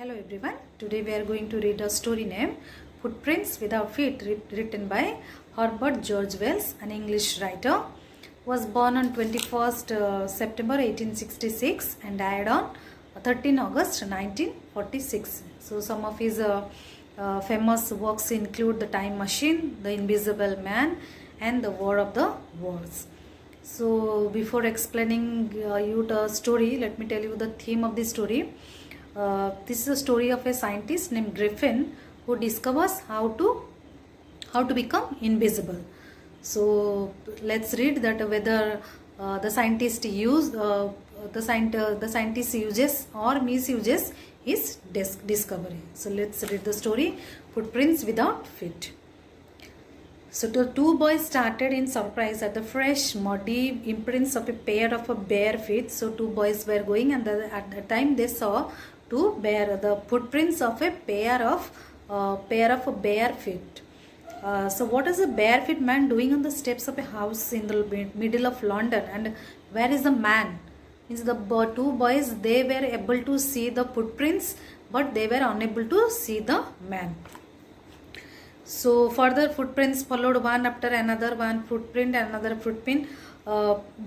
Hello everyone. Today we are going to read a story named Footprints Without Feet, written by Herbert George Wells, an English writer. Was born on 21st September 1866 and died on 13 August 1946. So some of his famous works include The Time Machine, The Invisible Man, and The War of the Worlds. So before explaining you the story, let me tell you the theme of the story. This is a story of a scientist named Griffin who discovers how to become invisible. So let's read that whether the scientist uses or misuses his discovery. So let's read the story. Footprints Without Feet. So the two boys started in surprise at the fresh, muddy imprints of a pair of bare feet. So two boys were going, and at the time they saw the footprints of a pair of bare feet. So what is a barefoot man doing on the steps of a house in the middle of London? And where is the man? Means the two boys, they were able to see the footprints, but they were unable to see the man. So further footprints followed, one after another, one footprint, another footprint,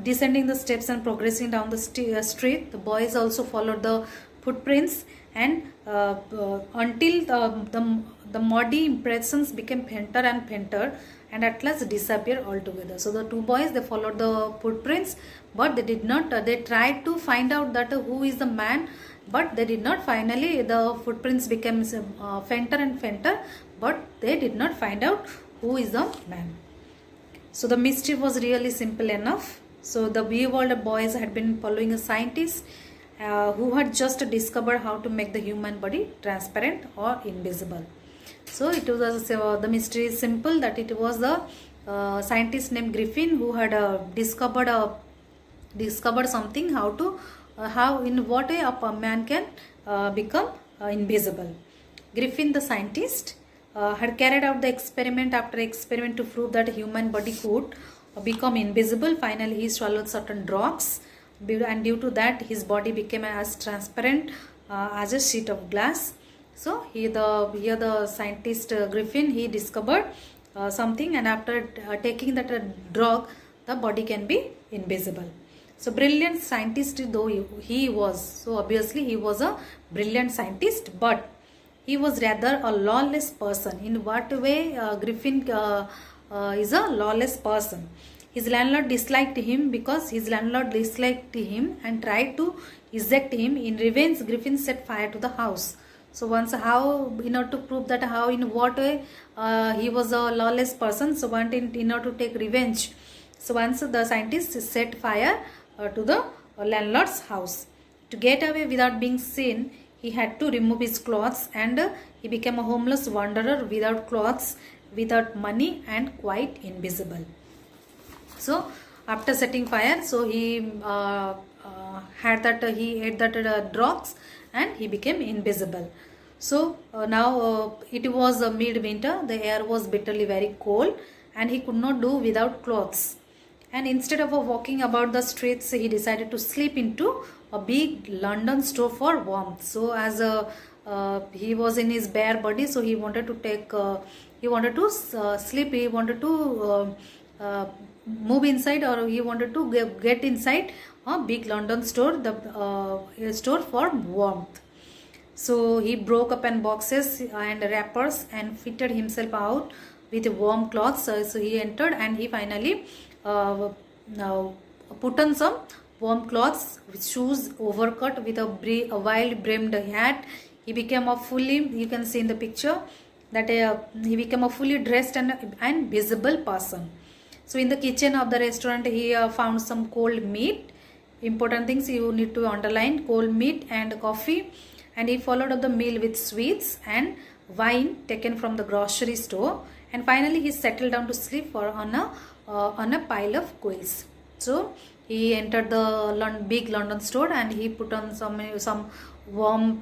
descending the steps and progressing down the street. The boys also followed the footprints, and until the muddy impressions became fainter and fainter, and at last disappeared altogether. So the two boys, they followed the footprints, but they did not. They tried to find out that who is the man, but they did not. Finally, the footprints became fainter and fainter, but they did not find out who is the man. So the mystery was really simple enough. So the bewildered boys had been following a scientist who had just discovered how to make the human body transparent or invisible. So it was the mystery is simple, that it was the scientist named Griffin who had discovered something, how in what way a man can become invisible. Griffin, the scientist, had carried out the experiment after experiment to prove that human body could become invisible. Finally, he swallowed certain drugs, and due to that his body became as transparent as a sheet of glass. So here the scientist Griffin, he discovered something, and after taking that drug, the body can be invisible. So brilliant scientist though he was, so obviously he was a brilliant scientist, but he was rather a lawless person. In what way Griffin is a lawless person? His landlord disliked him and tried to eject him. In revenge, Griffin set fire to the house. So once, how, in order to prove that how, in what way he was a lawless person, so in order to take revenge, so once the scientist set fire to the landlord's house. To get away without being seen, he had to remove his clothes, and he became a homeless wanderer without clothes, without money, and quite invisible. So after setting fire, so he ate that drugs, and he became invisible. So now it was midwinter, the air was bitterly very cold, and he could not do without clothes. And instead of walking about the streets, he decided to slip into a big London store for warmth. So as he was in his bare body, so he wanted to sleep, he wanted to move inside, or he wanted to get inside a big London store, the store for warmth. So he broke open boxes and wrappers and fitted himself out with warm cloths. So he entered, and he finally put on some warm clothes with shoes, overcoat, with a wild brimmed hat. He became a fully, you can see in the picture that he became a fully dressed and visible person. So in the kitchen of the restaurant, he found some cold meat. Important things you need to underline: cold meat and coffee. And he followed up the meal with sweets and wine taken from the grocery store. And finally, he settled down to sleep on a pile of quills. So he entered the big London store, and he put on some warm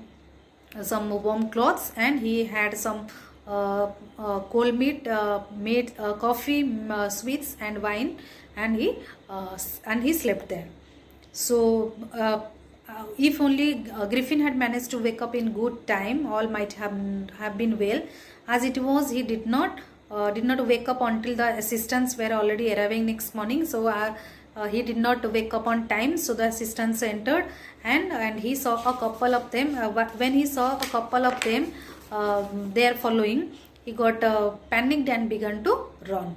clothes, and he had some cold meat, coffee, sweets, and wine, and he slept there. So if only Griffin had managed to wake up in good time, all might have been well. As it was, he did not wake up until the assistants were already arriving next morning. So he did not wake up on time. So the assistants entered, and he saw a couple of them. When he saw a couple of them there following, he got panicked and began to run.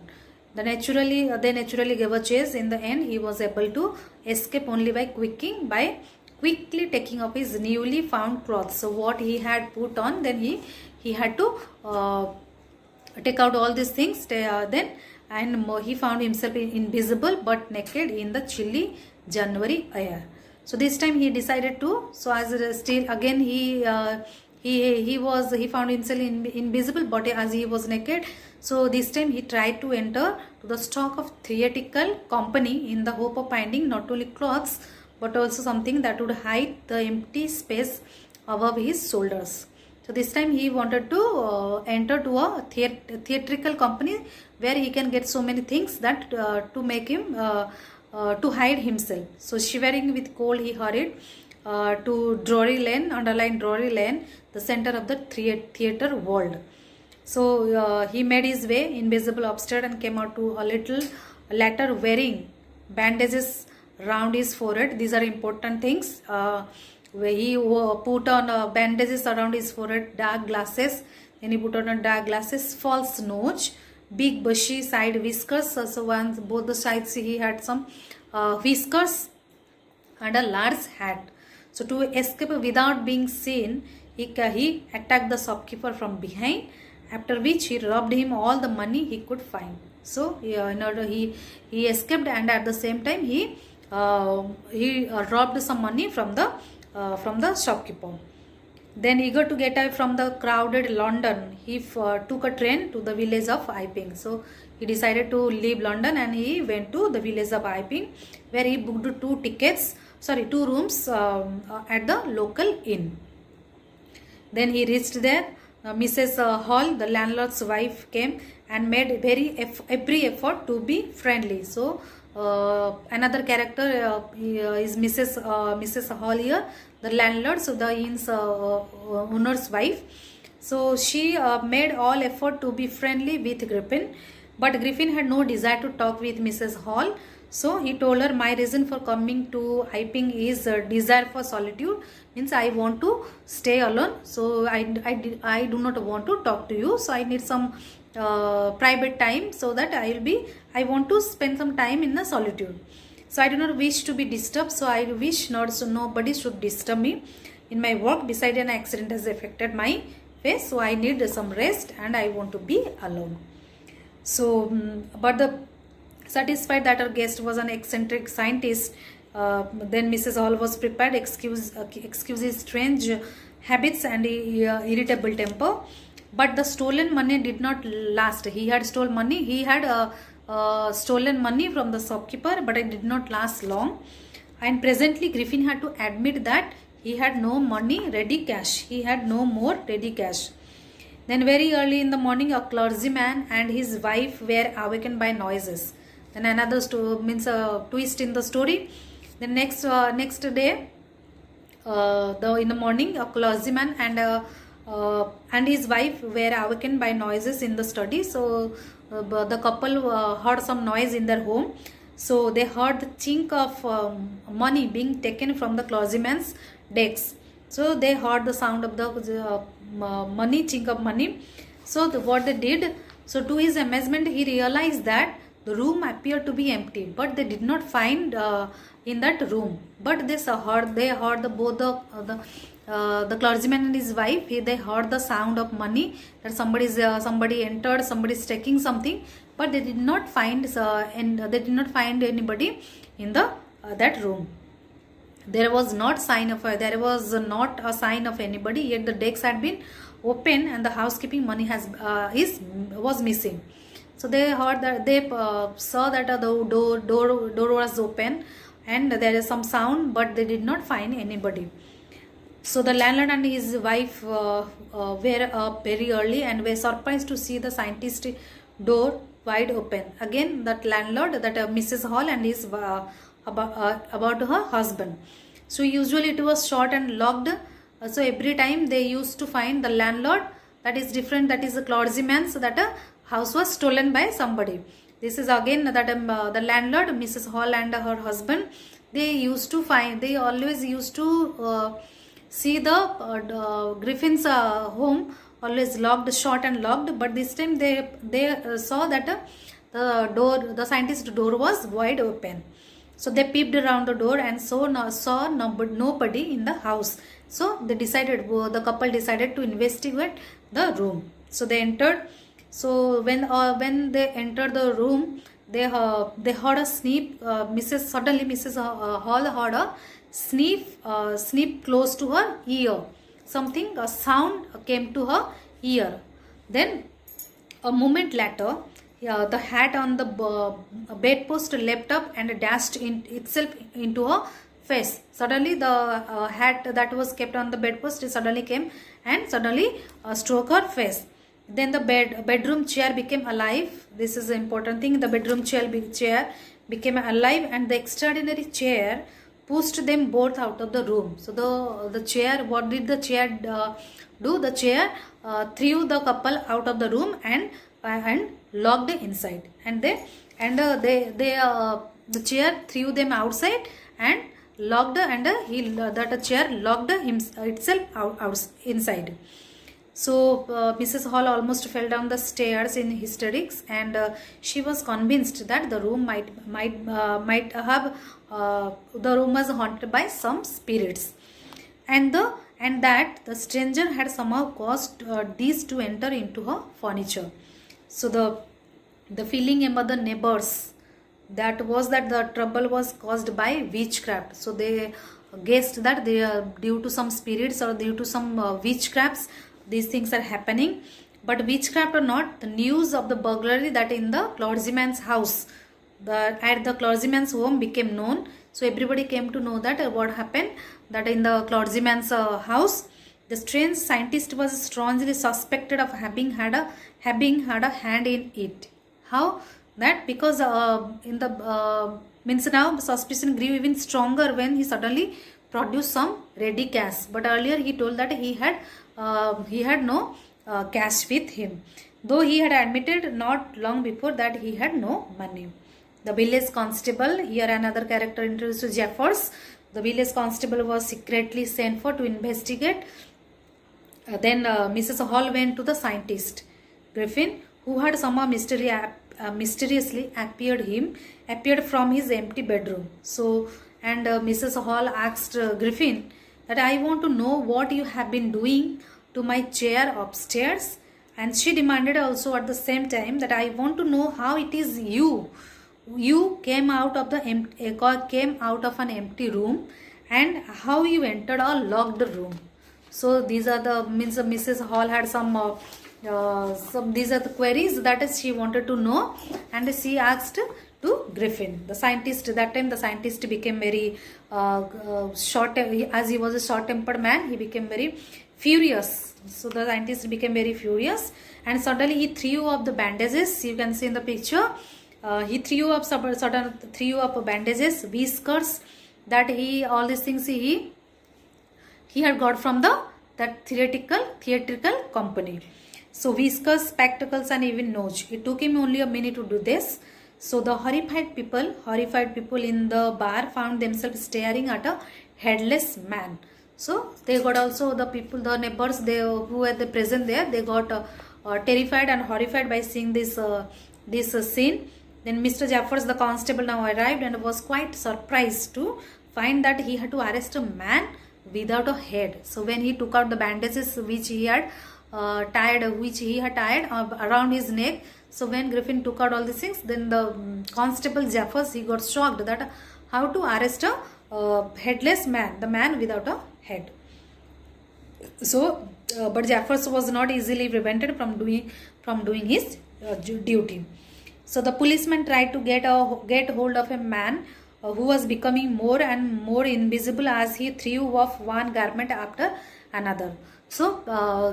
They naturally gave a chase. In the end, he was able to escape only by quickly taking off his newly found clothes. So what he had put on, then he had to take out all these things. And he found himself invisible but naked in the chilly January air. So this time he decided to. So as still again he found himself invisible, but as he was naked, so this time he tried to enter to the stock of theatrical company in the hope of finding not only clothes but also something that would hide the empty space above his shoulders. So this time he wanted to enter to a theatrical company where he can get so many things that to make him to hide himself. So shivering with cold, he hurried to Drury Lane, underlined Drury Lane, the center of the theater world. So he made his way invisible upstairs and came out to a little latter wearing bandages round his forehead. These are important things. Where he put on bandages around his forehead, dark glasses. Then he put on a dark glasses, false nose, big bushy side whiskers. So once both the sides he had some whiskers and a large hat. So to escape without being seen, he attacked the shopkeeper from behind, after which he robbed him all the money he could find. So in order he escaped, and at the same time he robbed some money from the shopkeeper. Then eager to get away from the crowded London, he took a train to the village of Iping. So he decided to leave London and he went to the village of Iping, where he booked two rooms at the local inn. Then he reached there. Mrs. Hall, the landlord's wife, came and made every effort to be friendly. So another character is Mrs. Hall here, the landlord, so the inn's owner's wife. So she made all effort to be friendly with Griffin, but Griffin had no desire to talk with Mrs. Hall. So he told her, my reason for coming to Iping is desire for solitude, means I want to stay alone. So I do not want to talk to you. So I need some private time, so that I want to spend some time in the solitude. So I do not wish to be disturbed. So I wish nobody should disturb me in my work. Beside, an accident has affected my face. So I need some rest and I want to be alone. So, but the satisfied that our guest was an eccentric scientist, then Mrs. Hall was prepared excuse his strange habits and irritable temper. But the stolen money did not last. He had stolen money. He had stolen money from the shopkeeper, but it did not last long. And presently, Griffin had to admit that he had no money ready cash. He had no more ready cash. Then very early in the morning, a clergyman and his wife were awakened by noises. Then another twist in the story. The next day, in the morning, a clergyman and his wife were awakened by noises in the study. So the couple heard some noise in their home. So they heard the chink of money being taken from the clergyman's desk. So they heard the sound of the chink of money. So what they did, so to his amazement, he realized that the room appeared to be empty, but they did not find in that room. But they heard both the clergyman and his wife. They heard the sound of money, that somebody entered, somebody is taking something, but they did not find anybody in that room. There was not a sign of anybody. Yet the decks had been open and the housekeeping money was missing. So they heard that saw that the door was open and there is some sound, but they did not find anybody. So the landlord and his wife were up very early and were surprised to see the scientist door wide open. Again, that landlord, that Mrs. Hall, and his about her husband. So usually it was shot and locked. So every time they used to find the landlord, that is different, that is a clergyman, so that a house was stolen by somebody. This is again that the landlord, Mrs. Hall, and her husband, they used to find, they always used to see the Griffin's home always locked, shut and locked, but this time they saw that the door, the scientist door was wide open. So they peeped around the door and saw nobody in the house. So they decided, the couple decided to investigate the room. So they entered. So when they entered the room, they heard a sneap. Mrs. Hall heard a sneap close to her ear. Something, a sound came to her ear. Then a moment later, the hat on the bedpost leapt up and dashed itself into her face. Suddenly the hat that was kept on the bedpost suddenly came and suddenly struck her face. Then the bedroom chair became alive. This is the important thing. The bedroom chair became alive, and the extraordinary chair pushed them both out of the room. So the chair, what did the chair do? The chair threw the couple out of the room and locked inside. And the chair threw them outside and locked, and that chair locked itself out inside. So Mrs. Hall almost fell down the stairs in hysterics, and she was convinced that the room might have the room was haunted by some spirits, and that the stranger had somehow caused these to enter into her furniture. So the feeling among the neighbors, that was that the trouble was caused by witchcraft. So they guessed that they are due to some spirits or due to some witchcrafts, these things are happening. But witchcraft or not, the news of the burglary that in the clergyman's house, at the clergyman's home, became known. So everybody came to know that what happened, that in the clergyman's house, the strange scientist was strongly suspected of having had a hand in it. How? That because in the means now suspicion grew even stronger when he suddenly produced some ready cash. But earlier he told that he had no cash with him, though he had admitted not long before that he had no money. The village constable, here another character introduced to Jeffers. The village constable was secretly sent for to investigate. Then Mrs. Hall went to the scientist Griffin, who had somehow mysteriously appeared from his empty bedroom. So, and Mrs. Hall asked Griffin that, I want to know what you have been doing to my chair upstairs. And she demanded also at the same time that, I want to know how it is you came out of an empty room, and how you entered a locked room. So these are the means Mrs. Hall had some these are the queries that she wanted to know, and she asked to Griffin, the scientist. That time the scientist became very short, as he was a short-tempered man, he became very furious. So the scientist became very furious, and suddenly he threw up the bandages. You can see in the picture, he threw up bandages, whiskers, that all these things he had got from that theatrical company. So whiskers, spectacles, and even nose. It took him only a minute to do this. So the horrified people in the bar found themselves staring at a headless man. So they got also the neighbors, who were present there, they got terrified and horrified by seeing this scene. Then Mr. Jeffers, the constable, now arrived and was quite surprised to find that he had to arrest a man without a head. So when he took out the bandages which he had tied around his neck, so when Griffin took out all these things, then the constable Jeffers, he got shocked that how to arrest a headless man, the man without a head. So but Jeffers was not easily prevented from doing his duty. So the policeman tried to get hold of a man who was becoming more and more invisible as he threw off one garment after another. So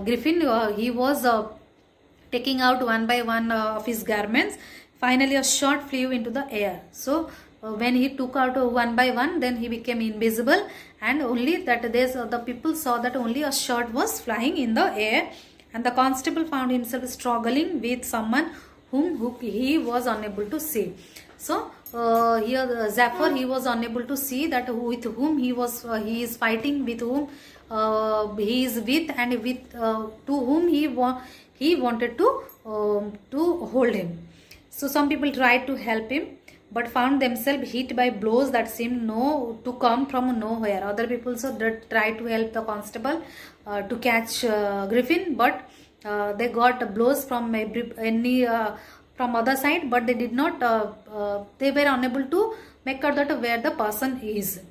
Griffin, he was taking out one by one of his garments. Finally a shot flew into the air. So when he took out one by one, then he became invisible, and only that the people saw that only a shirt was flying in the air, and the constable found himself struggling with someone whom he was unable to see. So here Zephyr, he was unable to see that with whom he is fighting, with whom he is with, and with to whom he wanted to hold him. So some people tried to help him, but found themselves hit by blows that seemed to come from nowhere. Other people also tried to help the constable to catch Griffin, but they got blows from from other side, but they did not. They were unable to make out that where the person is.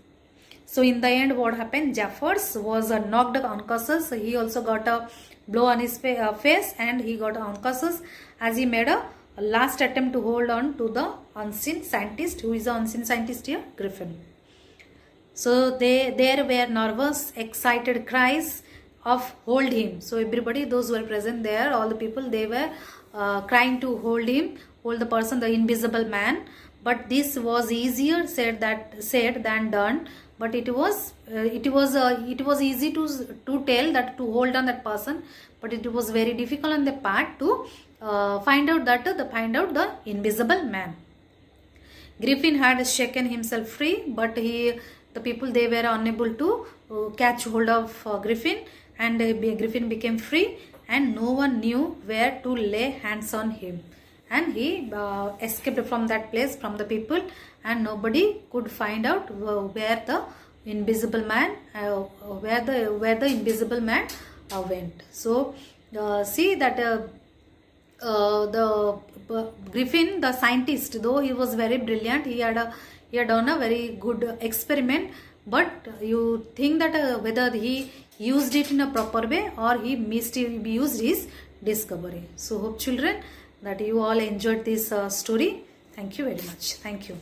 So in the end, what happened? Jeffers was knocked unconscious. He also got a blow on his face, and he got unconscious as he made a last attempt to hold on to the unseen scientist. Who is the unseen scientist here? Griffin. So there were nervous, excited cries of hold him. So everybody, those who were present there, all the people, they were crying to hold him, hold the person, the invisible man. But this was easier said than done. But it was easy to tell that to hold on that person, but it was very difficult on the part to find out the invisible man. Griffin had shaken himself free, but the people, they were unable to catch hold of Griffin, and Griffin became free, and no one knew where to lay hands on him, and he escaped from that place, from the people, and nobody could find out where the invisible man went. So see that the Griffin, the scientist, though he was very brilliant, he had done a very good experiment, but you think that whether he used it in a proper way or he misused his discovery. So hope children that you all enjoyed this story. Thank you very much. Thank you.